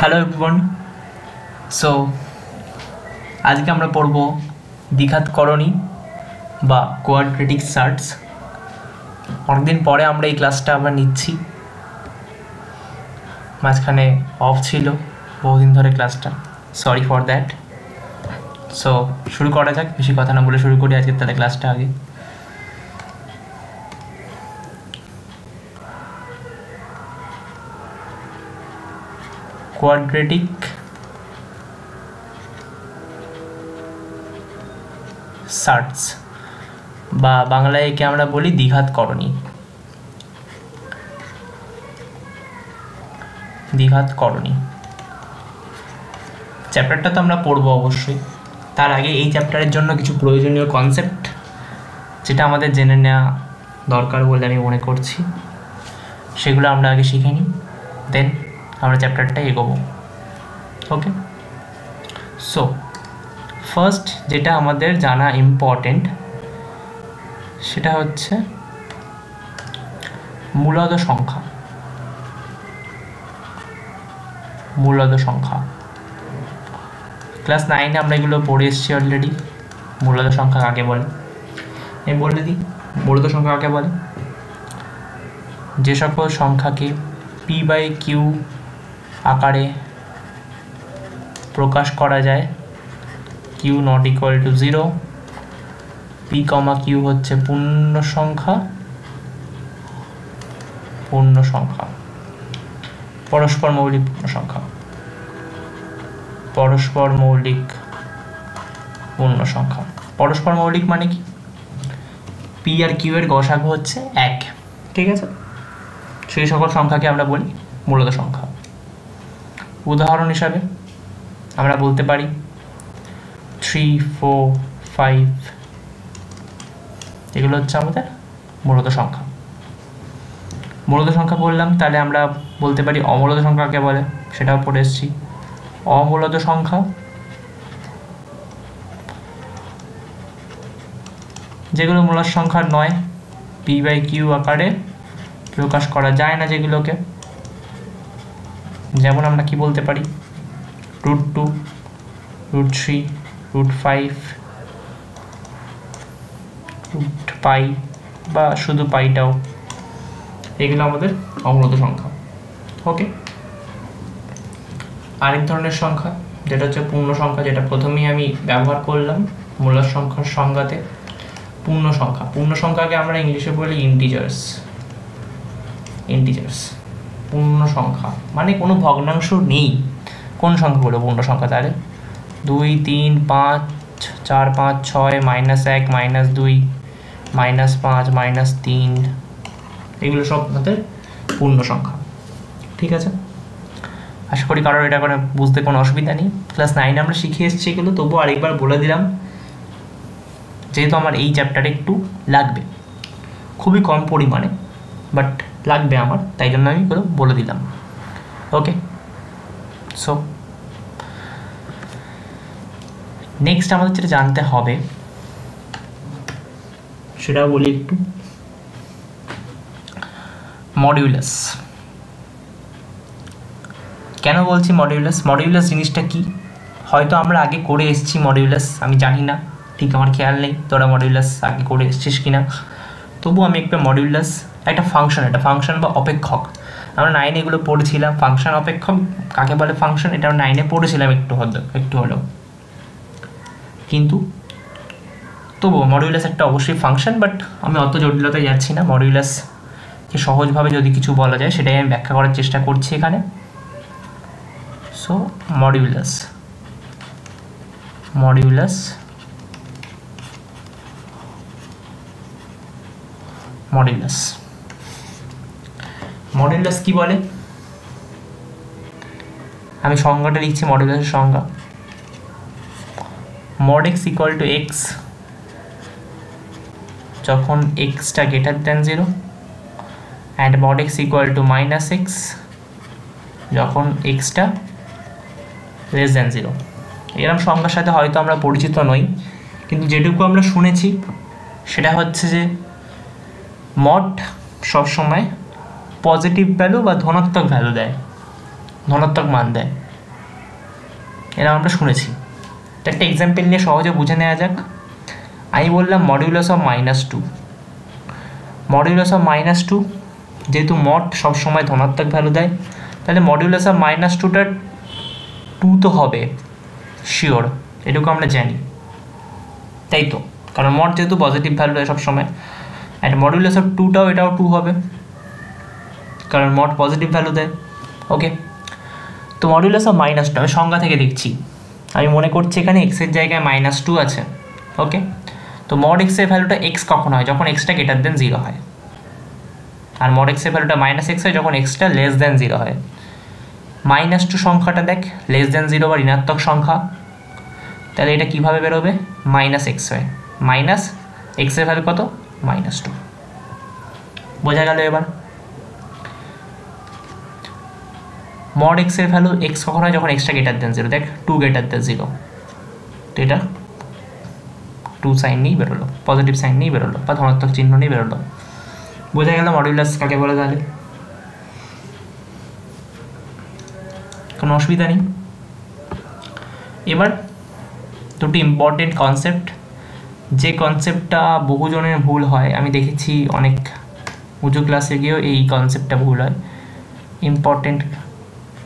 Hello everyone. So আজকে আমরা পড়ব দ্বিঘাতকরণী বা কোয়াড্রেটিক সার্টস। অনেকদিন পরে আমরা এই ক্লাসটা আবার নিচ্ছি, মাঝখানে অফ ছিল বহুদিন ধরে ক্লাসটা, সরি ফর দ্যাট। সো শুরু করা যাক, বেশি কথা না বলে শুরু করি আজকে তাহলে ক্লাসটা আগে। কোয়াড্রেটিক সার্টস বা বাংলায় একে আমরা বলি দ্বিঘাতকরণী। দ্বিঘাতকরণী চ্যাপ্টারটা তো আমরা পড়বো অবশ্যই, তার আগে এই চ্যাপ্টারের জন্য কিছু প্রয়োজনীয় কনসেপ্ট যেটা আমাদের জেনে নেওয়া দরকার বলে আমি মনে করছি, সেগুলো আমরা আগে শিখে নিই, দেন আমরা চ্যাপ্টারটা এগোবো। ওকে, সো ফার্স্ট যেটা আমাদের জানা ইম্পর্টেন্ট সেটা হচ্ছে মূলদ সংখ্যা। মূলদ সংখ্যা ক্লাস 9-এ আমরা এগুলো পড়ে এসেছি অলরেডি। মূলদ সংখ্যা কাকে বলে আমি বলে দিই। মূলদ সংখ্যা কাকে বলে? যে সকল সংখ্যাকে p/q আকারে প্রকাশ করা যায়, q not equal to 0, p, q হচ্ছে পূর্ণ সংখ্যা। পূর্ণ সংখ্যা পরস্পর মৌলিক পূর্ণ সংখ্যা। পরস্পর মৌলিক পূর্ণ সংখ্যা। পরস্পর মৌলিক মানে কি? p আর q এর গসাগু হচ্ছে 1, ঠিক আছে? সেই সকল সংখ্যাকে আমরা বলি মূলদ সংখ্যা। উদাহরণ হিসাবে আমরা বলতে পারি 3, 4, 5, এগুলো হচ্ছে আমাদের মূলদ সংখ্যা। মূলদ সংখ্যা বললাম, তাহলে আমরা বলতে পারি অমূলদ সংখ্যা কাকে বলে, সেটাও পড়ে এসেছি। অমূলদ সংখ্যা যেগুলো মূলদ সংখ্যা নয়, p/q আকারে প্রকাশ করা যায় না যেগুলোকে, যেমন আমরা কি বলতে পারি √2, √3, √5, √π বা শুধু পাইটাও, এগুলো আমাদের অমূলদ সংখ্যা। ওকে, আরেক ধরনের সংখ্যা যেটা হচ্ছে পূর্ণ সংখ্যা, যেটা প্রথমেই আমি ব্যবহার করলাম মূলদ সংখ্যার সংজ্ঞাতে। পূর্ণ সংখ্যা, পূর্ণ সংখ্যাকে আমরা ইংলিশে বলি ইন্টিজার্স। ইন্টিজার্স পূর্ণ সংখ্যা মানে কোনো ভগ্নাংশ নেই। কোন সংখ্যা বলবো পূর্ণ সংখ্যা? তাহলে 2, 3, 5, 4, 5, 6, -1, -2, -5, -3, এগুলো সব আমাদের পূর্ণ সংখ্যা, ঠিক আছে? আশা করি কারোর এটা করে বুঝতে কোনো অসুবিধা নেই। ক্লাস 9-এ আমরা শিখে এসেছি এগুলো, তবুও আরেকবার বলে দিলাম, যেহেতু আমার এই চ্যাপ্টারে একটু লাগবে, খুবই কম পরিমাণে, বাট লাগবে আমার, তাই জন্য আমি এগুলো বলে দিলাম। ওকে, সো নেক্সট আমাদের যেটা জানতে হবে সেটাও বলি একটু, মডিউলাস। কেন বলছি মডিউলাস? মডিউলাস জিনিসটা কি? হয়তো আমরা আগে করে এসেছি মডিউলাস, আমি জানি না, ঠিক আমার খেয়াল নেই তোরা মডিউলাস আগে করে এসেছিস কিনা, তবু আমি একটা মডিউলাস একটা ফাংশন বা অপেক্ষক। আমরা 9-এ এগুলো পড়েছিলাম, ফাংশন অপেক্ষক কাকে বলে, ফাংশন, এটা আমরা 9-এ পড়েছিলাম একটু হলেও, কিন্তু তবুও মডিউলাস একটা অবশ্যই ফাংশন, বাট আমি অত জটিলতায় যাচ্ছি না। মডিউলাসকে সহজভাবে যদি কিছু বলা যায় সেটাই আমি ব্যাখ্যা করার চেষ্টা করছি এখানে। সো মডিউলাস কি বলে? আমি সংজ্ঞাটা লিখছি, মডিউলাসের সংজ্ঞা: mod x equal to x যখন x-টা greater than 0, and mod x equal to -x যখন x-টা less than 0। এরকম সংখ্যার সাথে হয়তো আমরা পরিচিত নই, কিন্তু যেটুকু আমরা শুনেছি সেটা হচ্ছে যে মড সবসময় পজিটিভ ভ্যালু বা ধনাত্মক ভ্যালু দেয়, ধনাত্মক মান দেয়। এরকম আমরা শুনেছি। তো একটা এক্সাম্পল নিয়ে সহজে বুঝে নেওয়া যাক। আমি বললাম মডিউলাস অফ -2। মডিউলাস অফ -2, যেহেতু মড সবসময় ধনাত্মক ভ্যালু দেয়, তাহলে মডিউলাস অফ -2টার 2 তো হবে শিওর, এটুকু আমরা জানি, তাই তো? কারণ মড যেহেতু পজিটিভ ভ্যালু দেয় সবসময়, অ্যান্ড মডিউলাস অফ 2টাও এটাও 2 হবে, কারণ মড পজিটিভ ভ্যালু দেয়। ওকে, তো মডিউলাস অফ -2 আমি সংজ্ঞা থেকে দেখছি। আমি মনে করছি এখানে এক্সের জায়গায় -2 আছে। ওকে, তো মড এক্সের ভ্যালুটা এক্স কখন হয়? যখন এক্সটা গ্রেটার দেন 0 হয়। আর মড এক্সের ভ্যালুটা -x হয় যখন এক্সটা লেস দেন 0 হয়। -2 সংখ্যাটা দেখ, লেস দেন 0 বা ঋণাত্মক সংখ্যা, তাহলে এটা কীভাবে বেরোবে? -x হয়। মাইনাস এক্সের ভ্যালু কত? -2। বোঝা গেল এবার? মড এক্সের ভ্যালু এক্স কখন হয়? যখন এক্সটা গ্রেটার দেন 0। দেখ 2 গ্রেটার দেন 0, তো এটা 2 সাইন নিয়েই বেরোলো, পজিটিভ সাইন নিয়েই বেরোলো বা ধনাত্মক চিহ্ন নিয়ে বেরোলো। বোঝা গেল মডিউলাস কাকে বলে? তাহলে কোনো অসুবিধা নেই। এবার দুটি ইম্পর্টেন্ট কনসেপ্ট, যে কনসেপ্টটা বহুজনের ভুল হয়, আমি দেখেছি অনেক উঁচু ক্লাসে গিয়েও এই কনসেপ্টটা ভুল হয়।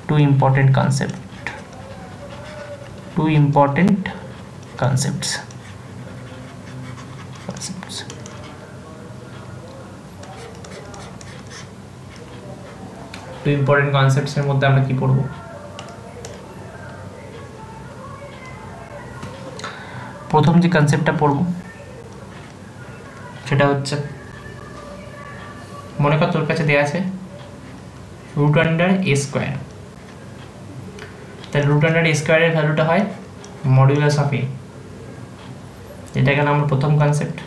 Two important concepts. Two important কনসেপ্টসের মধ্যে আমরা কি পড়ব? প্রথম যে কনসেপ্টটা পড়ব সেটা হচ্ছে, মনে কর তোর কাছে দেওয়া আছে √a²। তাহলে √a² এর ভ্যালুটা হয় মডিউলাস অফ a। এটা গেল আমার প্রথম কনসেপ্ট।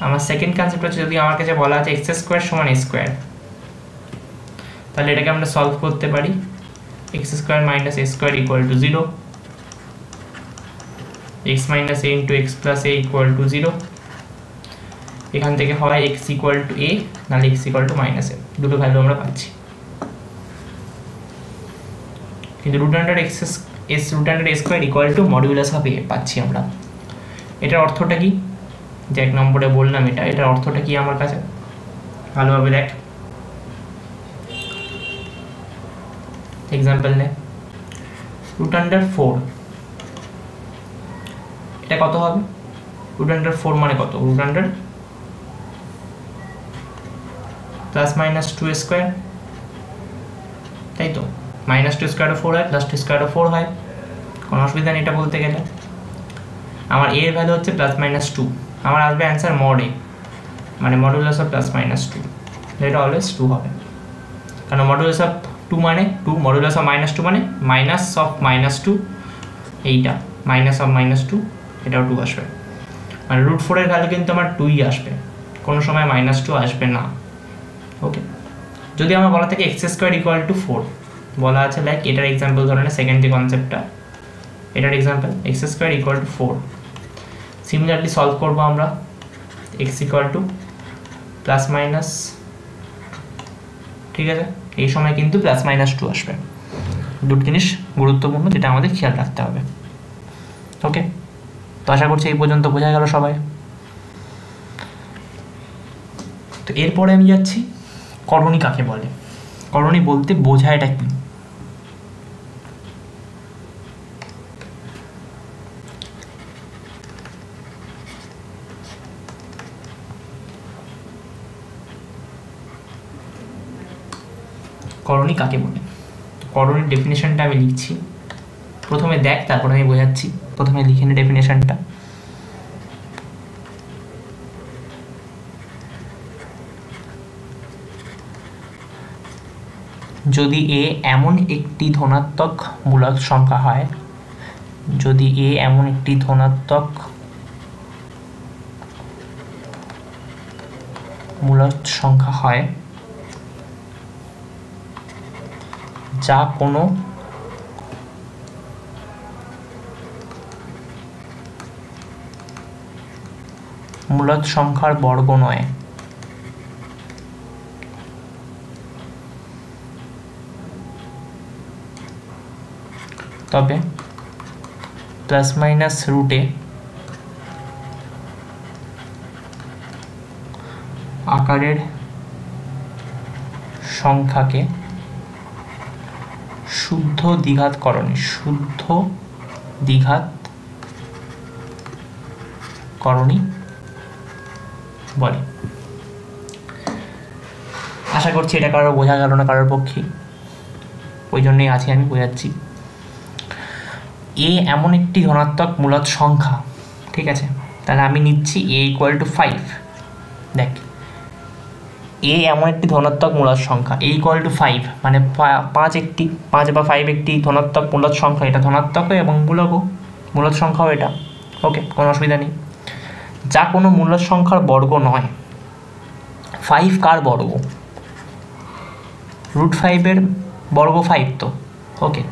আমার সেকেন্ড কনসেপ্ট হচ্ছে, যদি আমার কাছে বলা আছে x² সমান a², তাহলে এটাকে আমরা সলভ করতে পারি। x² - a² = 0, x - a × x + a = 0। এখান থেকে হয় x = a, নাহলে x = -a, দুটো ভ্যালু আমরা পাচ্ছি। কিন্তু √a² মডিউলাস অফ a পাচ্ছি আমরা। এটার অর্থটা কি? যে 1 নম্বরে বললাম এটার অর্থটা কি আমার কাছে? ভালোভাবে দেখ। এক্সাম্পল নে, √4, এটা কত হবে? √4 মানে কত? √+ -2², তাই তো? -2² 4 হয়, +2² 4 হয়, কোনো অসুবিধা নেই এটা বলতে গেলে। আমার a এর ভ্যালু হচ্ছে +-2, আমার আসবে অ্যান্সার মড a, মানে মডুলাস অফ +-2, এটা অলওয়েজ 2 হবে, কারণ মডুলাস অফ 2 মানে 2, মডুলাস অফ -2 মানে -2, এইটা -2, এটাও 2 আসবে, মানে √4 এর ভ্যালু কিন্তু আমার 2ই আসবে, কোনো সময় -2 আসবে না। ওকে, যদি আমার বলা থাকে x² = 4 বলা আছে, লাইক এটার এক্সাম্পল ধরনের সেকেন্ড যে কনসেপ্টটা, এটার এক্সাম্পল x² = 4। সিমিলারলি সলভ করবো আমরা, x = +-, ঠিক আছে? এই সময় কিন্তু +-2 আসবে। দুটো জিনিস গুরুত্বপূর্ণ, যেটা আমাদের খেয়াল রাখতে হবে। ওকে, তো আশা করছি এই পর্যন্ত বোঝা গেল সবাই। তো এরপরে আমি যাচ্ছি করণী কাকে বলে। করণী বলতে বোঝায়টা কি? করণী কাকে বলে? করণীর ডেফিনেশনটা আমি লিখছি, প্রথমে দেখ, তারপরে আমি বোঝাচ্ছি। প্রথমে লিখে নি ডেফিনেশনটা। যদি a এমন একটি ধনাত্মক মূলক সংখ্যা হয়, যদি a এমন একটি ধনাত্মক মূলক সংখ্যা হয় যা কোনো মূলদ সংখ্যার বর্গ নয়, তবে প্লাস মাইনাস রুটে আকারের সংখ্যাকে শুদ্ধ দ্বিঘাতকরণী বলে। আশা করছি এটা কারোর বোঝা গেল না কারোর পক্ষে, ওই জন্যই আছি আমি বোঝাচ্ছি। এ এমন একটি ধনাত্মক মূলদ সংখ্যা, ঠিক আছে, তাহলে আমি নিচ্ছি a = 5। দেখ, এ এমন একটি ধনাত্মক মূলদ সংখ্যা, a = 5 মানে 5 বা 5 একটি ধনাত্মক মূলদ সংখ্যা, এটা ধনাত্মক এবং মূলদ সংখ্যাও এটা, ওকে, কোনো অসুবিধা নেই। যা কোনো মূলদ সংখ্যার বর্গ নয়। 5 কার বর্গ? √5 বর্গ 5 তো, ওকে।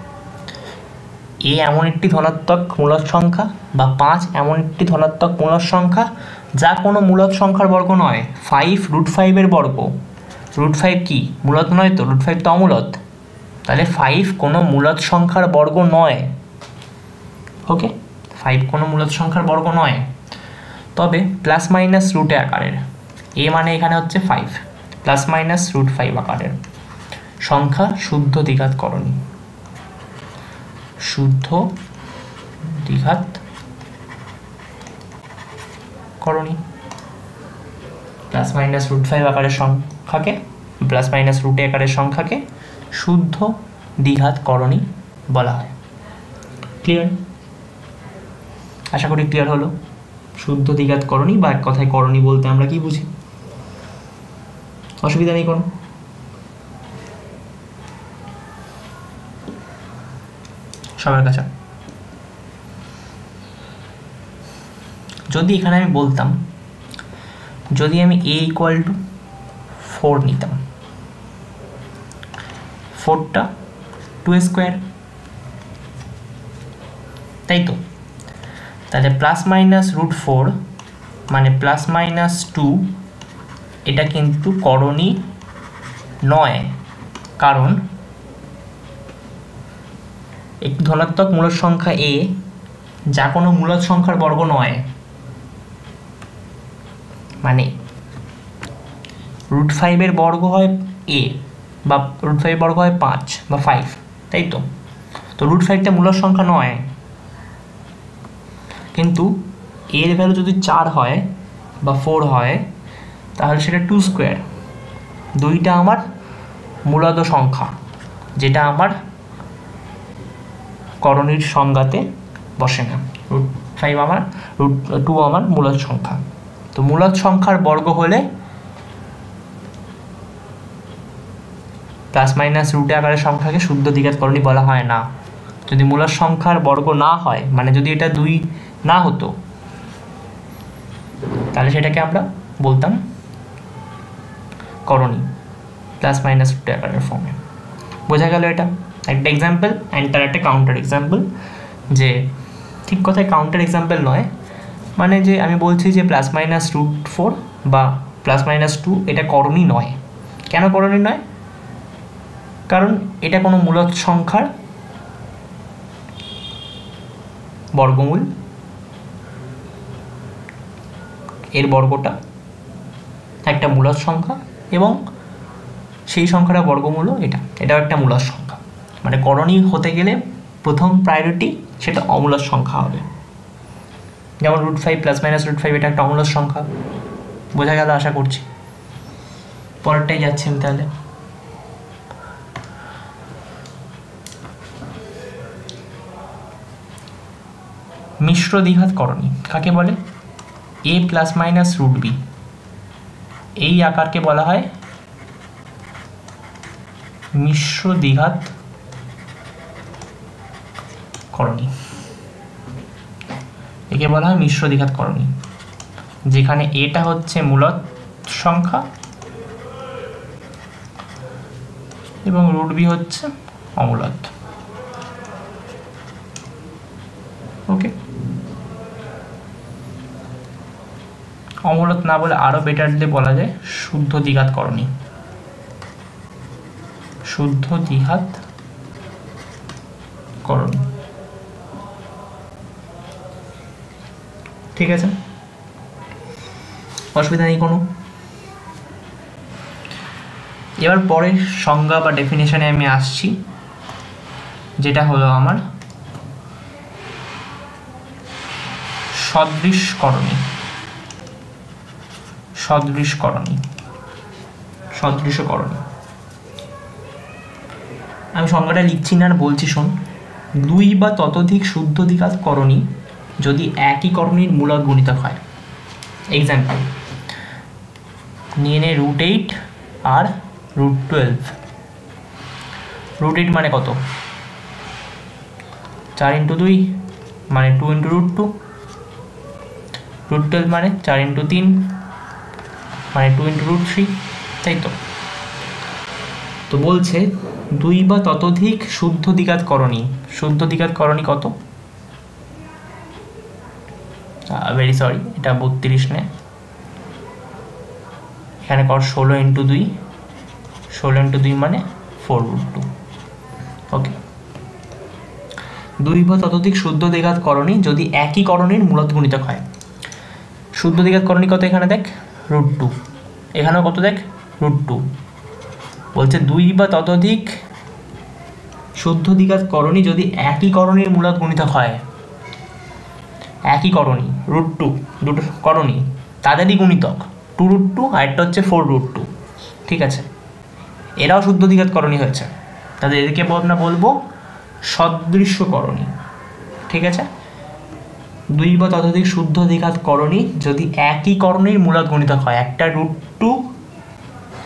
এ এমন একটি ধনাত্মক মূলদ সংখ্যা বা 5 এমন একটি ধনাত্মক মূলদ সংখ্যা যা কোনো মূলদ সংখ্যার বর্গ নয়। 5 √5 বর্গ। √5 কি মূলদ নয় তো? √5 তো অমূলদ, তাহলে 5 কোনো মূলদ সংখ্যার বর্গ নয়, ওকে। 5 কোনো মূলদ সংখ্যার বর্গ নয়, তবে প্লাস মাইনাস রুটে আকারের, এ মানে এখানে হচ্ছে 5, প্লাস মাইনাস √5 আকারের সংখ্যা শুদ্ধ দ্বিঘাতকরণী। প্লাস মাইনাস √5 আকারের সংখ্যাকে, প্লাস মাইনাস রুটে আকারের সংখ্যাকে শুদ্ধ দ্বিঘাতকরণী বলা হয়। ক্লিয়ার? আশা করি ক্লিয়ার হলো। শুদ্ধ দ্বিঘাতকরণী বা এক কথায় করণী বলতে আমরা কি বুঝি? অসুবিধা নেই কোনো? সবার কাছে যদি এখানে আমি বলতাম, যদি আমি a = 4 নিতাম, 4টা 2² তাই তো, তাহলে প্লাস মাইনাস √4 মানে প্লাস মাইনাস 2, এটা কিন্তু করণী নয়, কারণ একটি ধনাত্মক মূলদ সংখ্যা a যা কোনো মূলদ সংখ্যার বর্গ নয়, মানে √5 বর্গ হয় a বা √5 বর্গ হয় 5 বা 5, তাই তো। তো √5টা মূলদ সংখ্যা নয়, কিন্তু এর ভ্যালু যদি 4 হয় বা 4 হয় তাহলে সেটা 2²। 2টা আমার মূলদ সংখ্যা, যেটা আমার করণীর সংজ্ঞাতে বসে না। √5 আমার, √2 আমার মূলদ সংখ্যা। তো মূলদ সংখ্যার বর্গ হলে প্লাস মাইনাস রুটে আকারের সংখ্যাকে শুদ্ধ দ্বিঘাতকরণী বলা হয় না। যদি মূলদ সংখ্যার বর্গ না হয়, মানে যদি এটা 2 না হতো, তাহলে সেটাকে আমরা বলতাম করণী, প্লাস মাইনাস রুটে আকারের ফর্মে। বোঝা গেল? এটা একটা এক্সাম্পল, অ্যান্ড তার একটা কাউন্টার এক্সাম্পল। যে ঠিক কথায় কাউন্টার এক্সাম্পল নয়, মানে যে আমি বলছি যে প্লাস মাইনাস √4 বা প্লাস মাইনাস 2 এটা করণী নয়। কেন করণী নয়? কারণ এটা কোনো মূলদ সংখ্যার বর্গমূল, এর বর্গটা একটা মূলদ সংখ্যা এবং সেই সংখ্যাটা বর্গমূলও এটাও একটা মূলদ সংখ্যা। মানে করণী হতে গেলে প্রথম প্রায়োরিটি সেটা অমূলদ সংখ্যা হবে। যেমন √5 প্লাস মাইনাস √5 এটা একটা অমূলদ সংখ্যা। বোঝা গেল আশা করছি। পরেরটাই যাচ্ছি আমি তাহলে। মিশ্র দ্বিঘাতকরণী কাকে বলে? a প্লাস মাইনাস √b, এই আকারকে বলা হয় মিশ্র দ্বিঘাতকরণী। একে বলা হয় মিশ্র দ্বিঘাতকরণী, যেখানে এটা হচ্ছে মূলদ সংখ্যা এবং √b হচ্ছে অমূলদ। ওকে, অমূলদ না বলে আরো বেটারলি বলা যায় শুদ্ধ দ্বিঘাতকরণী। শুদ্ধ দ্বিঘাতকরণী ঠিক আছে, অসুবিধা নেই কোনো। এবার পরের সংজ্ঞা বা ডেফিনেশনে আমি আসছি, যেটা হলো আমার সদৃশকরণী। আমি সংজ্ঞাটা লিখছি না, বলছি শোন। দুই বা ততোধিক শুদ্ধ দ্বিঘাত করণী যদি একই করণীর মূলদ গুণিতক হয়। এক্সাম্পল নিয়ে নে √8 আর √12। √8 মানে কত? 4 × 2 মানে 2 × √2। √12 মানে 4 × 3 মানে 2 × √3, তাই তো? তো বলছে দুই বা ততোধিক শুদ্ধ দ্বিঘাত করণী। শুদ্ধ দ্বিঘাত করণী কত? ভেরি সরি, এটা 32 নে, এখানে কর 16 × 2। 16 × 2 মানে 4√2। ওকে, দুই বা ততোধিক শুদ্ধ দ্বিঘাত করণী যদি একই করণীর মূলদ গুণিতক হয়। শুদ্ধ দ্বিঘাত করণী কত? এখানে দেখ √2, এখানেও কত দেখ √2। বলছে দুই বা ততোধিক শুদ্ধ দ্বিঘাত করণী যদি একই করণীর মূলদ গুণিতক হয়। একই করণী √2, দুটো করণী তাদেরই গুণিতক 2√2 আর একটা হচ্ছে 4√2। ঠিক আছে, এরাও শুদ্ধ দ্বিঘাত করণী হয়েছে, তাহলে এদেরকে আমরা বলবো সদৃশকরণী। ঠিক আছে, দুই বা ততোধিক শুদ্ধ দ্বিঘাত করণী যদি একই করণীর মূলদ গুণিতক হয়। একটা √2,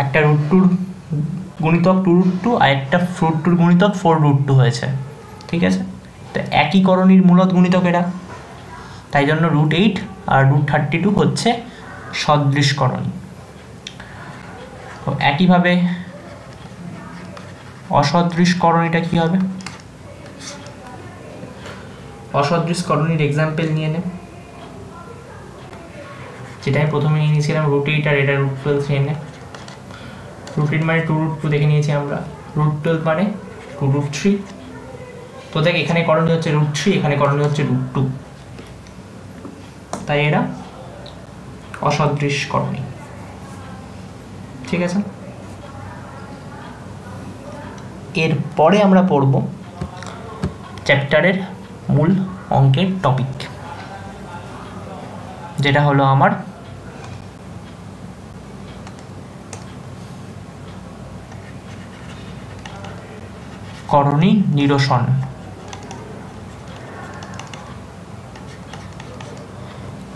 একটা √2 গুণিতক 2√2 আর একটা √2 গুণিতক 4√2 হয়েছে। ঠিক আছে, তো একই করণীর মূলদ গুণিতক এরা, তাই জন্য √8 আর √32 হচ্ছে সদৃশকরণী। একইভাবে অসদৃশকরণীটা কি হবে? অসদৃশকরণীর এক্সাম্পল নিয়ে নে, যেটা আমি প্রথমে নিয়ে নিয়েছিলাম √8 আর এটা √12 নিয়ে নে। √8 মানে 2√2 দেখে নিয়েছি আমরা, √12 মানে 2√3। তো দেখ এখানে করণীয় হচ্ছে √3, এখানে করণীয় হচ্ছে √2, তাই এরা অসদৃশকরণী। ঠিক আছে, এরপরে আমরা পড়ব চ্যাপ্টারের মূল অঙ্কের টপিক, যেটা হলো আমার করণী নিরসন।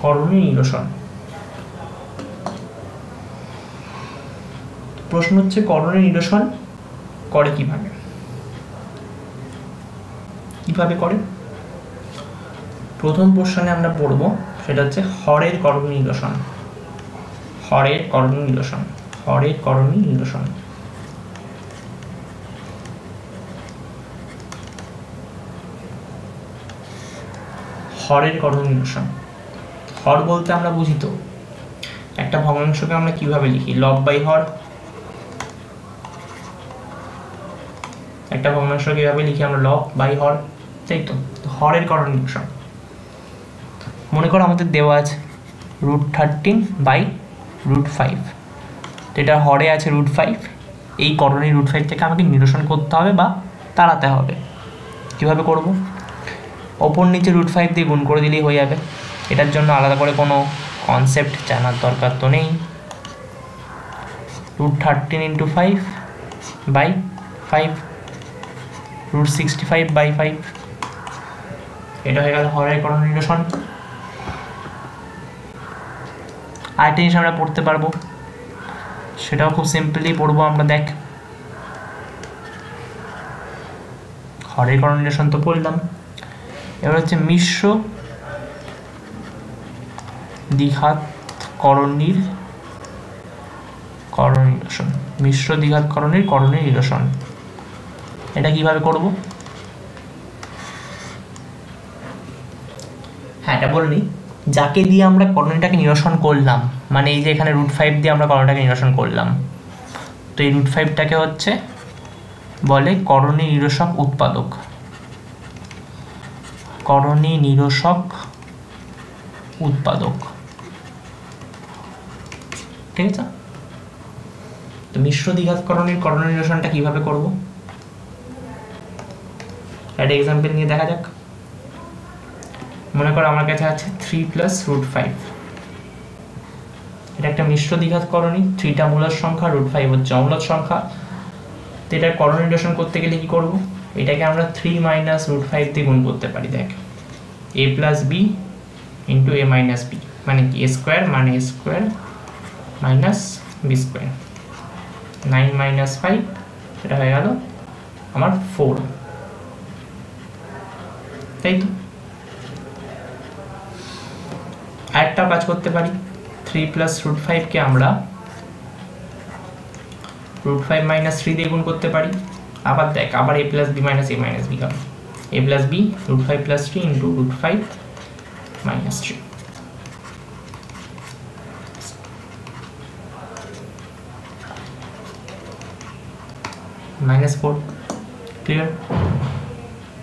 করণী নিরসন প্রশ্ন হচ্ছে করণী নিরসন করে কিভাবে? কিভাবে করে? প্রথম প্রশ্নে আমরা পড়ব, সেটা হচ্ছে হরের করণী নিরসন। হরের করণী নিরসন, হরের করণী নিরসন। হরের করণী নিরসন। হর বলতে আমরা বুঝি তো একটা ভগ্নাংশকে আমরা কিভাবে লিখি? লব বাই হর। একটা ভগ্নাংশ কিভাবে লিখি আমরা? লব বাই হর, তাই তো? হরের করণী নিরসন মনে করো আমাদের দেওয়া আছে √13 বাই √5, তো এটা হরে আছে √5। এই করণী √5 থেকে আমাকে নিরসন করতে হবে বা তাড়াতে হবে। কিভাবে করব? ওপর নিচে √5 দিয়ে গুণ করে দিলেই হয়ে যাবে। এটার জন্য আলাদা করে কোনো কনসেপ্ট জানার দরকার তো নেই। √13 × 5 বাই 5, √65 বাই 5, এটা হয়ে গেল হরের করণী নিরসন। আরেকটা জিনিস আমরা পড়তে পারবো, সেটাও খুব সিম্পলি পড়বো আমরা। দেখ হরের করণী নিরসন তো পড়লাম, এবার হচ্ছে মিশ্র দ্বিঘাত করণীর করণী নিরসন। মিশ্র দ্বিঘাত করণীর করণী নিরসন, এটা কিভাবে করব? হ্যাঁ, এটা বলিনি, যাকে দিয়ে আমরা করণীটাকে নিরসন করলাম, মানে এই যে এখানে √5 দিয়ে আমরা করণীটাকে নিরসন করলাম, তো এই √5টাকে হচ্ছে বলে করণী নিরসক উৎপাদক। করণী নিরসক উৎপাদক। ঠিক আছে, তো মিশ্র দ্বিঘাতকরণের করণ নিরসনটা কিভাবে করব একটা এক্সাম্পল নিয়ে দেখা যাক। মনে করো আমার কাছে আছে 3 + √5, এটা একটা মিশ্র দ্বিঘাতকরণী, 3টা মূলদ সংখ্যা, √5 হচ্ছে অমূলদ সংখ্যা। তো এটার করণ নিরসন করতে গেলে কি করব, এটাকে আমরা 3 - √5 দিয়ে গুণ করতে পারি। দেখ a + b * a - b মানে কি a স্কয়ার মানে a square minus b square, 9 - 5 এটা হয়ে গেল আমার 4, তাই তো। আরেকটা কাজ করতে পারি, 3 + √5 কে আমরা √5 - 3 দিয়ে গুণ করতে পারি। আবার দেখ, আবার a + b - a - b হবে, a + b √5 + 3 * √5 - 3 -4। ক্লিয়ার?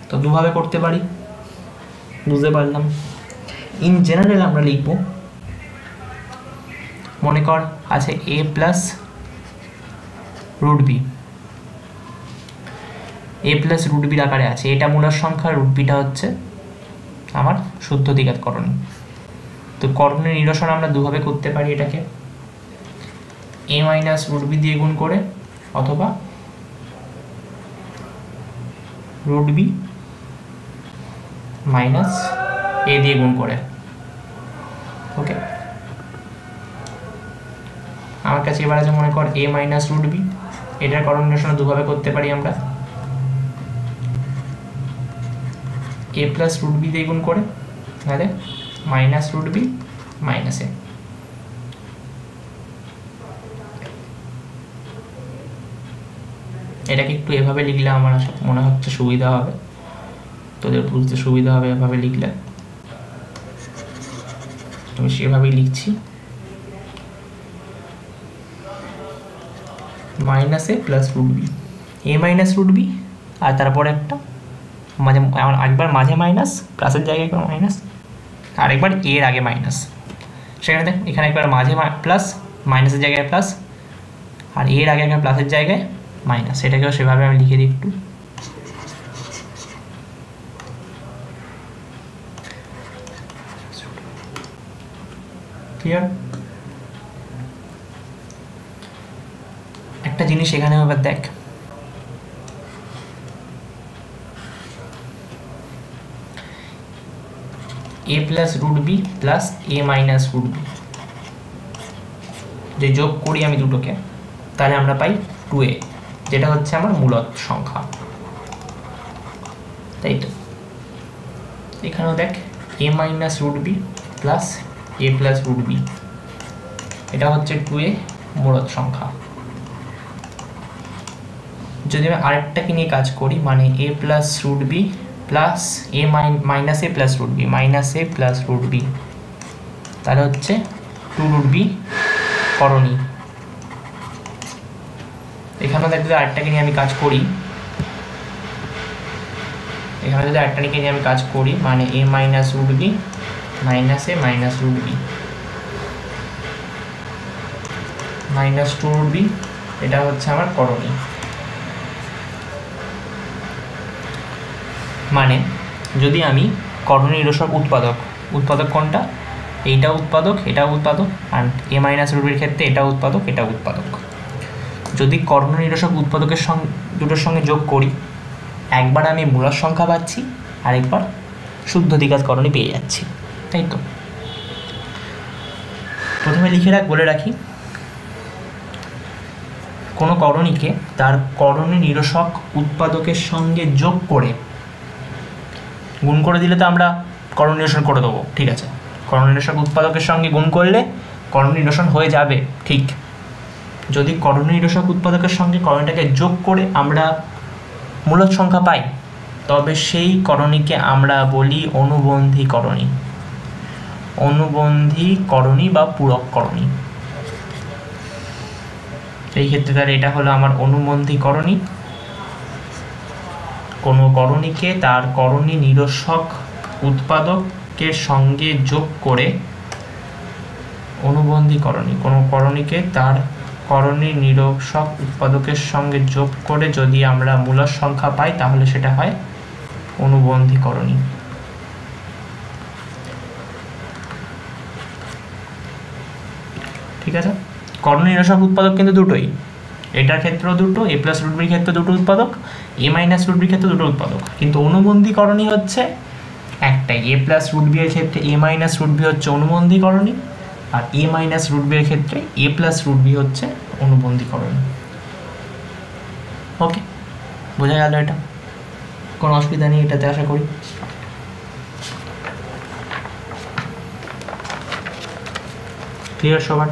তো দুভাবে করতে পারি, বুঝতে পারলাম। ইন জেনারেল আমরা লিখব, মনে কর আছে a + √b, a + √b আকারে আছে, এটা মূলদ সংখ্যা, √bটা হচ্ছে আমার শুদ্ধ দ্বিঘাতকরণী। তো করণের নিরসন আমরা দুভাবে করতে পারি, এটাকে a - √b দিয়ে গুণ করে অথবা √b মাইনাস a দিয়ে গুণ করে। ওকে, আমার কাছে এবার আছে মনে কর a - √b, এটার করণ নিরসন দুভাবে করতে পারি আমরা, a + √b দিয়ে গুণ করে, তাহলে -√b মাইনাস a। এটাকে একটু এভাবে লিখলে আমার মনে হচ্ছে সুবিধা হবে, তোদের বুঝতে সুবিধা হবে এভাবে লিখলে। আমি সেভাবেই লিখছি, -a + √b, a - √b, আর তারপরে একটা মাঝে একবার মাঝে মাইনাস, প্লাসের জায়গায় একবার মাইনাস, আর একবার এর আগে মাইনাস। সেখানে দেখ এখানে একবার মাঝে প্লাস, মাইনাসের জায়গায় প্লাস, আর এর আগে একবার প্লাসের জায়গায় মাইনাস। এটাকেও সেভাবে আমি লিখে দিই একটু। ক্লিয়ার? একটা জিনিস এখানে এবার দেখ, a + √b + a - √b যে যোগ করি আমি দুটোকে, তাহলে আমরা পাই 2a, যেটা হচ্ছে আমার মূলদ সংখ্যা, তাই তো। এখানেও দেখ a - √b + a + √b, এটা হচ্ছে 2a মূলদ সংখ্যা। যদি আমি আরেকটাকে নিয়ে কাজ করি, মানে a + √b plus a - a + √b -a + √b, তাহলে হচ্ছে 2√b করণী। এখানে যদি আরেকটাকে নিয়ে আমি কাজ করি, এখানে যদি আরেকটা নিয়ে আমি কাজ করি, মানে a - √b -a - √b -2√b, এটা হচ্ছে আমার করণী। মানে যদি আমি করণ নিরসক উৎপাদক কোনটা, এইটা উৎপাদক, এটা উৎপাদক, আর a - √bর ক্ষেত্রে এটা উৎপাদক, এটা উৎপাদক। যদি করণ নিরসক উৎপাদকের সঙ্গে দুটোর সঙ্গে যোগ করি, একবার আমি মূলদ সংখ্যা পাচ্ছি, আরেকবার শুদ্ধ দ্বিঘাতকরণী পেয়ে যাচ্ছি, তাই তো। প্রথমে লিখে বলে রাখি, কোনো করণীকে তার করণ নিরসক উৎপাদকের সঙ্গে যোগ করে গুণ করে দিলে তো আমরা করণ নিরসন করে দেবো, ঠিক আছে। করণ নিরসক উৎপাদকের সঙ্গে গুণ করলে করণ নিরসন হয়ে যাবে, ঠিক। যদি করণ নিরসক উৎপাদকের সঙ্গে করণীটাকে যোগ করে আমরা মূলদ সংখ্যা পাই, তবে সেই করণীকে আমরা বলি অনুবন্ধী করণী, অনুবন্ধী করণী বা পূরক করণী। এই ক্ষেত্রে তাহলে এটা হলো আমার অনুবন্ধী করণী। কোনো করণীকে তার করণী নিরসক উৎপাদকের সঙ্গে যোগ করে অনুবন্ধী করণী, কোনো করণীকে তার করণী নিরসক উৎপাদকের সঙ্গে যোগ করে যদি আমরা মূলদ সংখ্যা পাই তাহলে সেটা হয় অনুবন্ধী করণী। ঠিক আছে, করণী নিরসক উৎপাদক কিন্তু দুটোই, এটার ক্ষেত্রেও দুটো, এ প্লাস রুট বির ক্ষেত্রে দুটো উৎপাদক, এ মাইনাস রুট বির ক্ষেত্রে দুটো উৎপাদক, কিন্তু অনুবন্ধী করণী হচ্ছে একটাই। এ প্লাস রুট বি এর ক্ষেত্রে এ মাইনাস রুট বি হচ্ছে অনুবন্ধী করণী, আর এ মাইনাস রুট বি এর ক্ষেত্রে এ প্লাস রুট বি হচ্ছে অনুবন্ধী করণী। ওকে, বোঝা গেল? এটা কোনো অসুবিধা নেই এটাতে, আশা করি। ক্লিয়ার সবার?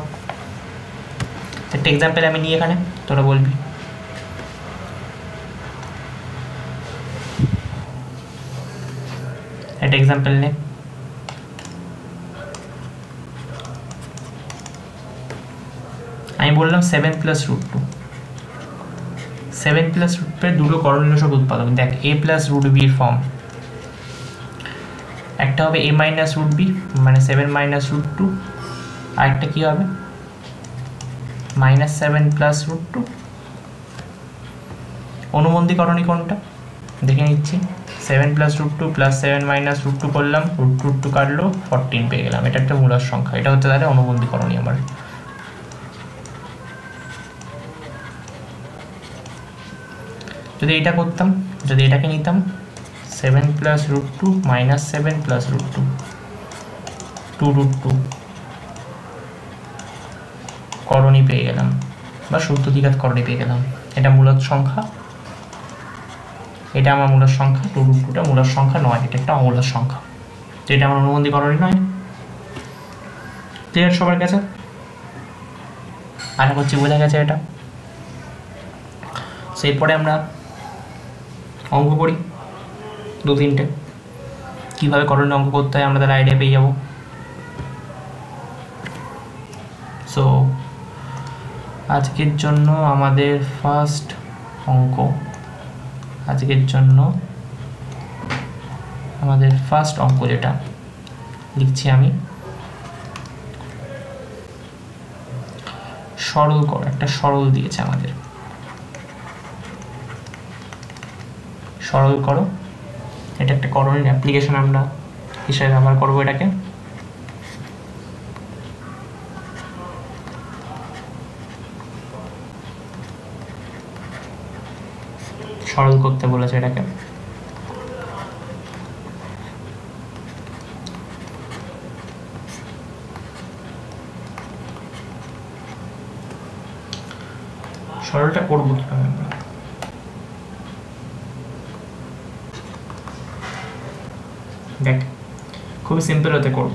একটা এক্সাম্পল আমি নিই এখানে, তোরা বলবি। একটা এক্সাম্পল নে। আমি বললাম 7 প্লাস রুট 2, 7 প্লাস রুট পের দুটো করণী নিরসক উৎপাদক। দেখ, এ প্লাস রুট বির ফর্ম, একটা হবে এ মাইনাস রুট বি মানে 7 মাইনাস রুট 2, আরেকটা কি হবে মাইনাস 7 প্লাস রুট 2। অনুবন্ধী করণী কোনটা দেখে নিচ্ছি। 7 plus root 2 plus 7 minus root 2 করলাম, রুট 2 কাটলো, 14 পেয়ে গেলাম। এটা একটা মূলদ সংখ্যা, এটা হচ্ছে তাহলে অনুবন্ধী করণী আমার। যদি এটা করতাম, যদি এটাকে নিতাম 7 plus root 2 minus 7 plus root 2, 2 root 2 করণী পেয়ে গেলাম, বা শুদ্ধ দ্বিঘাত করণী পেয়ে গেলাম। এটা মূলদ সংখ্যা, এটা আমার মূলদ সংখ্যা। 2 রুট 2টা মূলদ সংখ্যা নয়, এটা একটা অমূলদ সংখ্যা, তো এটা আমার অনুবন্ধী করণী নয়। ক্লিয়ার সবার কাছে? আশা করছি বোঝা গেছে এটা। এরপরে আমরা অঙ্ক করি 2-3টে, কীভাবে করণীয় অঙ্ক করতে হয় আমরা তার আইডিয়া পেয়ে যাব। সো আজকের জন্য আমাদের ফার্স্ট অঙ্ক, আজকের জন্য আমাদের ফার্স্ট অঙ্ক যেটা লিখছি আমি, সরল কর। একটা সরল দিয়েছে আমাদের, সরল করো। এটা একটা করণীর অ্যাপ্লিকেশন, আমরা হিসাবে ব্যবহার করবো এটাকে। সরল করতে বলেছে এটাকে। সরলটা করবো কিভাবে আমরা? দেখ, খুবই সিম্পল হতে করব।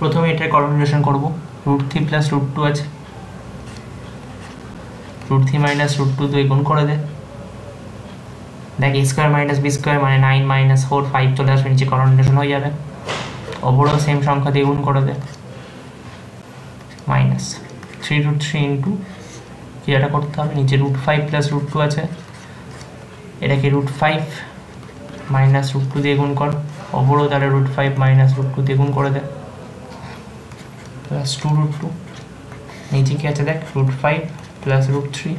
প্রথমে এটার করণীয় নিরসন করব। রুট 3 প্লাস রুট 2 আছে, রুট 3 মাইনাস রুট 2 দিয়ে গুণ করে দে। দেখ, এ স্কোয়ার মাইনাস বি স্কোয়ার মানে 9 মাইনাস 4 5 চলে আসবে, নিচে করণীয় নিরসন হয়ে যাবে। ওপরেও সেম সংখ্যা দিয়ে গুণ করে দে, মাইনাস 3 রুট 3 ইন্টু কি এটা করতে হবে, নিচে রুট 5 প্লাস রুট 2 আছে, এটাকে রুট 5 মাইনাস রুট 2 দিয়ে গুণ কর। ওপরেও তাহলে রুট 5 মাইনাস রুট 2 দিয়ে গুণ করে দে, প্লাস 2 রুট 2। নিচে কি আছে দেখ, রুট 5 প্লাস রুট 3,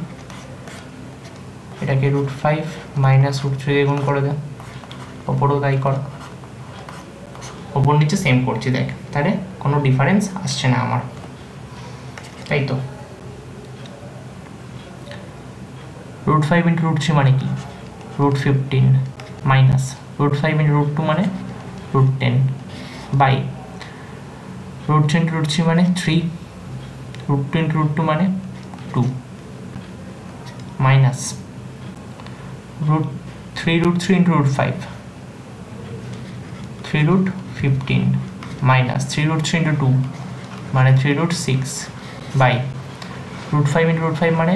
এটাকে রুট 5 মাইনাস রুট 3 দিয়ে গুণ করে দে। ওপরেও তাই কর, ওপর নিচে সেম করছি। দেখ, তাহলে কোনো ডিফারেন্স আসছে না আমার, তাই তো। রুট 5 ইন্টু রুট 3 মানে কি, root 15 minus root 5 into root 2 মানে root 10 by root 3 into root 3 মানে 3, রুট 2 ইন্টু রুট 2 মানে 2 minus root 3 root 3 into root 5 3 root 15 minus 3 root 3 into 2 মানে 3 root 6 by root 5 into root 5 মানে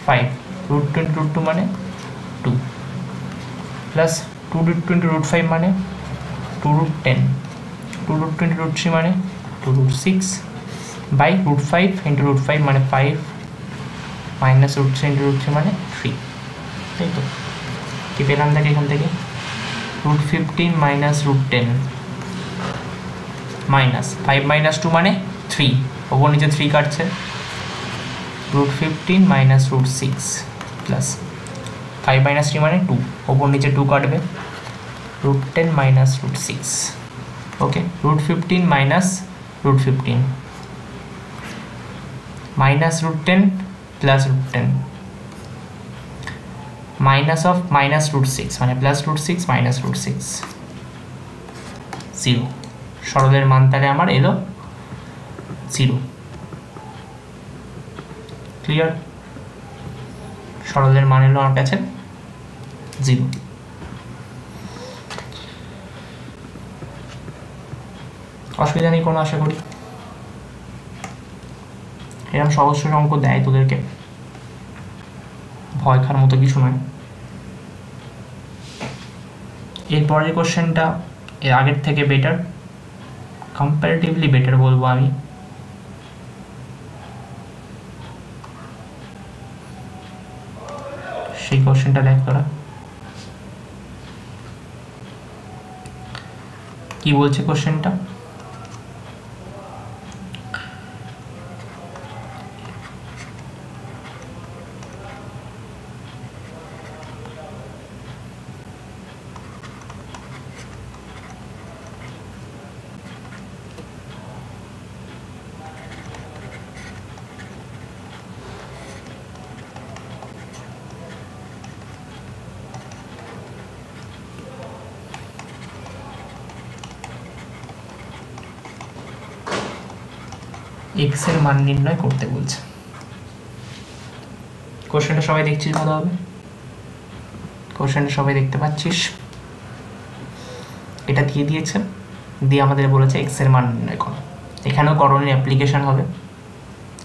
5, রুট 2 ইন্টু রুট 2 মানে 2 plus 2 root 2 into root 5 মানে 2 root 10, 2 root 2 into root 3 মানে 2 root 6 by root 5 into root 5 মানে 5 minus root 3 into root 3 মানে 3, তাই তো। কি পেলাম দেখ এখান থেকে, root 15 minus root 10 minus 5 minus 2 মানে 3, ওপর নিচে 3 কাটছে, root 15 minus root 6 plus 5 minus 3 মানে 2, ওপর নিচে 2 কাটবে, root 10 minus root 6। Okay, root 15 minus root 15 minus root 10 plus root 10 minus of minus root 6 মানে প্লাস রুট 6 মাইনাস রুট 6 0। সরলের মান তাহলে আমার এলো 0। ক্লিয়ার? সরলের মান এলো আমার কাছে 0। অসুবিধা নেই কোনো, আশা করি। এরকম সহজ অঙ্ক দেয় তোদেরকে, ভয় খাওয়ার মতো কিছু নয়। এরপরের কোশ্চেনটা এর আগের থেকে বেটার, কম্পারেটিভলি বেটার বলবো আমি। সেই কোশ্চেনটা দেখ তোরা কি বলছে কোশ্চেনটা। এক্স এর মান নির্ণয় করতে বলছে। কোশ্চেনটা সবাই দেখছিস ভালোভাবে? কোশ্চেনটা সবাই দেখতে পাচ্ছিস? এটা দিয়ে দিয়েছে, দিয়ে আমাদের বলেছে এক্স এর মান নির্ণয় করো। এখানেও করণের অ্যাপ্লিকেশন হবে,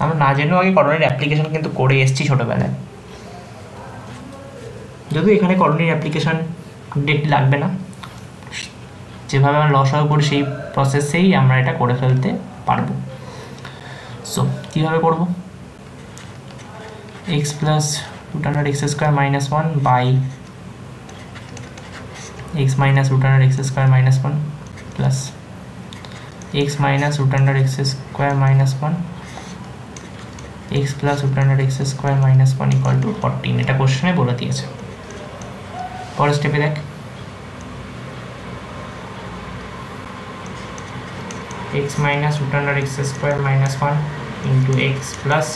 আমরা না জেনেও আগে করণের অ্যাপ্লিকেশন কিন্তু করে এসেছি ছোটোবেলায়, যদিও এখানে করণের অ্যাপ্লিকেশন ডেট লাগবে না, যেভাবে আমরা লসাগু করি সেই প্রসেসেই আমরা এটা করে ফেলতে পারবো। সো কীভাবে করবো? X plus root under x square minus 1 by x minus root under x square minus 1 plus x minus root under x square minus 1 x plus root under x square minus 1 equal to 14। এটা কোশ্চেনে বলে দিয়েছে। পরের স্টেপে দেখ, x minus root under x square minus 1 into x plus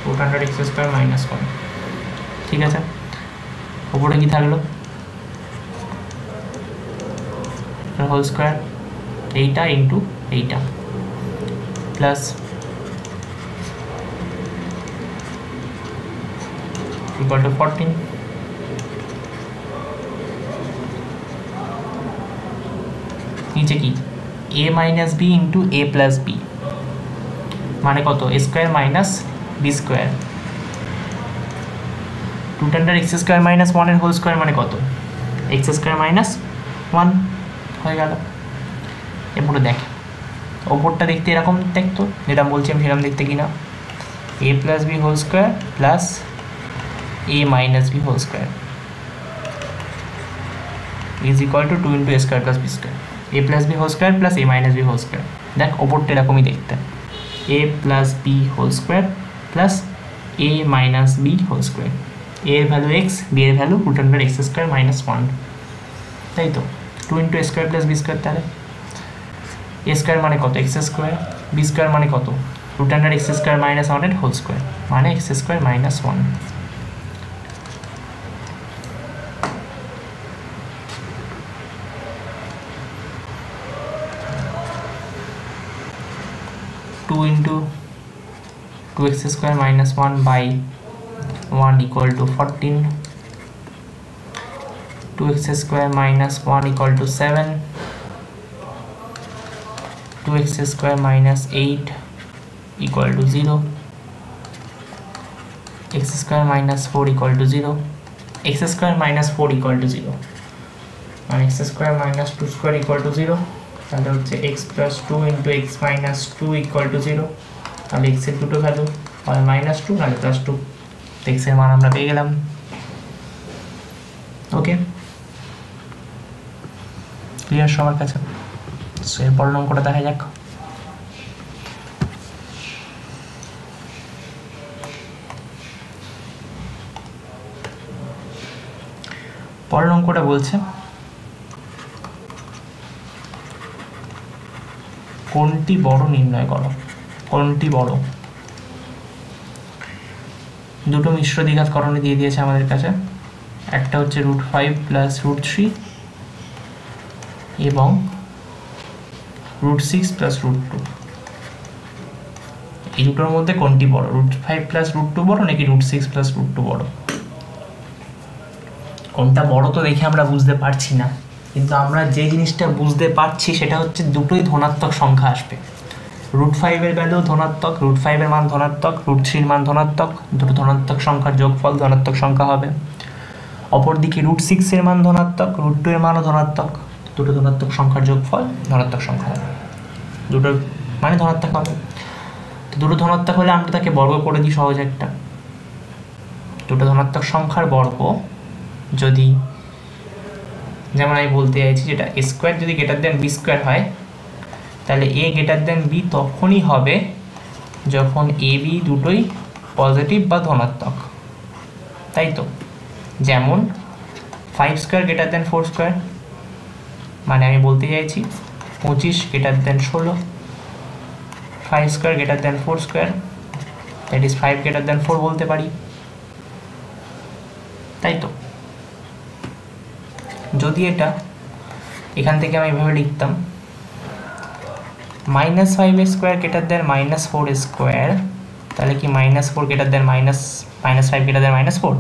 root under x square minus 1। ঠিক আছে, উপরে কি থাকলো? হোল স্কোয়ার এইটা ইন্টু এইটা প্লাস ইকুয়াল টু 14। নিচে কি? a minus B into A plus B মানে কত? A square minus B square, root under x square minus 1 এর হোল স্কোয়ার মানে কত? এক্স স্কোয়ার মাইনাস 1 হয়ে গেল। এরপরে দেখ ওপরটা দেখতে এরকম দেখতো, যেটা বলছি আমি সেরকম দেখতে কিনা, A plus B whole square plus A minus B whole square is equal to 2 into A square plus B square, A plus B whole square plus A minus B whole square. দেখ ওপরটা এরকমই দেখতে, A plus B whole square plus A minus B whole square, A এর value X, B এর value root under x square minus 1, তাই তো? 2 into A square plus B square, তাহলে এ square মানে কত? এক্স স্কোয়ার, বি স্কোয়ার মানে কত? Root under x square minus 1 এর হোল স্কোয়ার মানে x square minus 1। 2 into 2x square minus 1 by 1 equal to 14, 2x square minus 1 equal to 7, 2x square minus 8 equal to 0, x square minus 4 equal to 0, x square minus 4 equal to 0 and x square minus 2 square equal to 0, তাহলে হচ্ছে x plus 2 into x minus 2 equal to 0, তাহলে x এর দুটো value হয় minus 2 নাহলে plus 2, x এর মান আমরা পেয়ে গেলাম। ওকে, ক্লিয়ার সবার কাছে? সো এরপরের অঙ্কটা দেখা যাক। পরের অঙ্কটা বলছে কোনটি বড় নির্ণয় করো। কোনটি বড়? দুটো মিশ্র দ্বিঘাতকরণে দিয়ে দিয়েছে আমাদের কাছে, একটা হচ্ছে √5 + √3 এবং √6 + √2। এই দুটোর মধ্যে কোনটি বড়? √5 + √2 বড় নাকি √6 + √2 বড়? কোনটা বড় তো দেখে আমরা বুঝতে পারছি না, কিন্তু আমরা যে জিনিসটা বুঝতে পারছি সেটা হচ্ছে দুটোই ধনাত্মক সংখ্যা আসবে। √5 এর ভ্যালু ধনাত্মক, √5 এর মান ধনাত্মক, √3 এর মান ধনাত্মক, দুটো ধনাত্মক সংখ্যার যোগফল ধনাত্মক সংখ্যা হবে। অপরদিকে √6 এর মান ধনাত্মক, √2 এর মানও ধনাত্মক, দুটো ধনাত্মক সংখ্যার যোগফল ধনাত্মক সংখ্যা হবে, দুটোর মানে ধনাত্মক হবে। তো দুটো ধনাত্মক হলে আমরা তাকে বর্গ করে দিই সহজ একটা। দুটো ধনাত্মক সংখ্যার বর্গ যদি, যেমন আমি বলতে চাইছি যেটা a² যদি > b² হয়, তাহলে a > b তখনই হবে যখন a b দুটোই পজিটিভ বা ধনাত্মক, তাই তো? যেমন 5² > 4², মানে আমি বলতে চাইছি 25 > 16, 5² > 4², দ্যাট ইজ 5 > 4 বলতে পারি, তাই তো? যদি এটা এখান থেকে আমি এভাবে লিখতাম -5² > -4², তাহলে কি -4 > -5 > -4?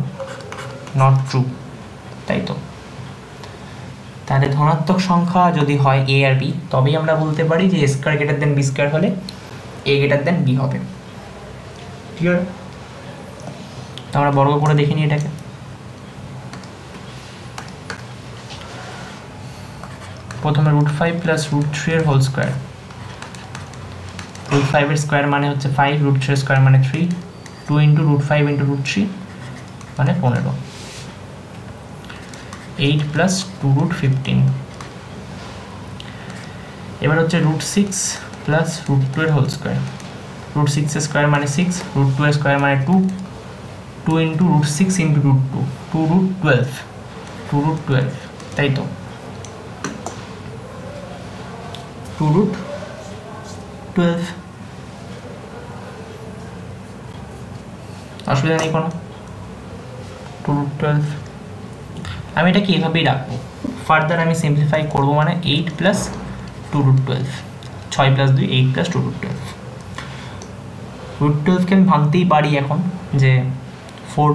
নট ট্রু, তাই তো? তাহলে ধনাত্মক সংখ্যা যদি হয় a আর b, তবেই আমরা বলতে পারি যে a² > b² হলে a > b হবে। ক্লিয়ার? তো আমরা বর্গ করে দেখে নিই এটাকে। প্রথমে √5 + √3 এর হোল স্কয়ার। √5 এর স্কয়ার মানে হচ্ছে 5, √3 এর স্কয়ার মানে 3, 2 × √5 × √3 মানে 15, 8 + 2√15। এবার হচ্ছে √6 + √2 এর হোল স্কয়ার। √6 এর স্কয়ার মানে 6, √2 এর স্কয়ার মানে 2, 2 × √6 × √2, 2√12, 2√12, তাই তো? 2√12, অসুবিধা নেই কোনো। 2√12 আমি এটাকে এভাবেই রাখবো। ফার্দার আমি সিম্পলিফাই করবো, মানে 8 + 2√12, 6 + 2 8 + 2√12। √12কে আমি ভাঙতেই পারি এখন, যে 4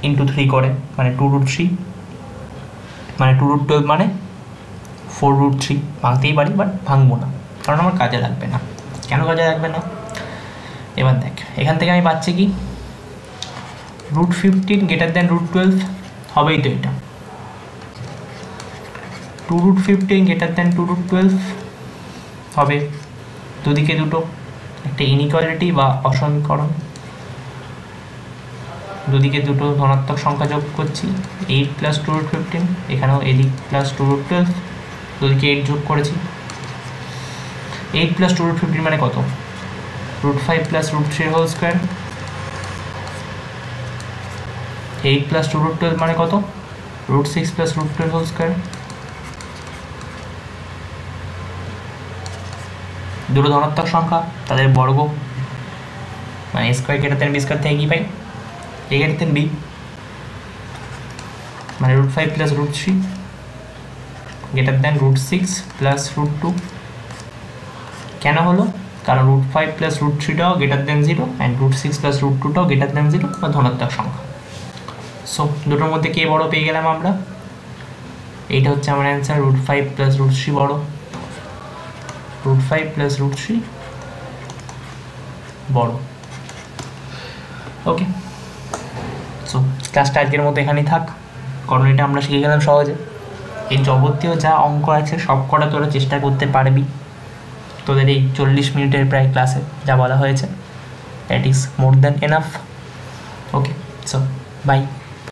× 3 করে মানে 2√3, মানে 2√12 মানে 4√3, ভাঙতেই পারি, বাট ভাঙবো না কারণ আমার কাজে লাগবে না। কেন কাজে লাগবে না? এবার দেখ, এখান থেকে আমি পাচ্ছি কি √15 > √12 হবেই তো এটা। 2√15 > 2√12 হবে, দুদিকে দুটো একটা ইনইকুয়ালিটি বা অসমীকরণ, দুদিকে দুটো ধনাত্মক সংখ্যা যোগ করছি, 8 + 2√15, এখানেও এদিক + 2√12, দুদিকে 8 যোগ করেছি। 8 + 2√15 মানে কত? √5 + √3 এর হোল স্কয়ার। 8 + 2√12 মানে কত? √6 + √2 এর হোল স্কয়ার। দুটো ধনাত্মক সংখ্যা, তাদের বর্গ, মানে a² > b² থেকে কি পাই? a > b, মানে √5 + √3 > √6 + √2। কেন হলো? কারণ √5 + √3টাও > 0 অ্যান্ড √6 + √2টাও > 0 বা ধনাত্মক সংখ্যা। সো দুটোর মধ্যে কে বড় পেয়ে গেলাম আমরা? এইটা হচ্ছে আমার অ্যান্সার, √5 + √3 বড়, √5 + √3 বড়। ওকে, সো ক্লাসটা আজকের মতো এখানেই থাক, কারণ এটা আমরা শিখে গেলাম সহজে। এই যাবতীয় যা অঙ্ক আছে সব কটা তোরা চেষ্টা করতে পারবি তোদের এই 40 মিনিটের প্রায় ক্লাসে যা বলা হয়েছে, that is more than enough. Okay, so by.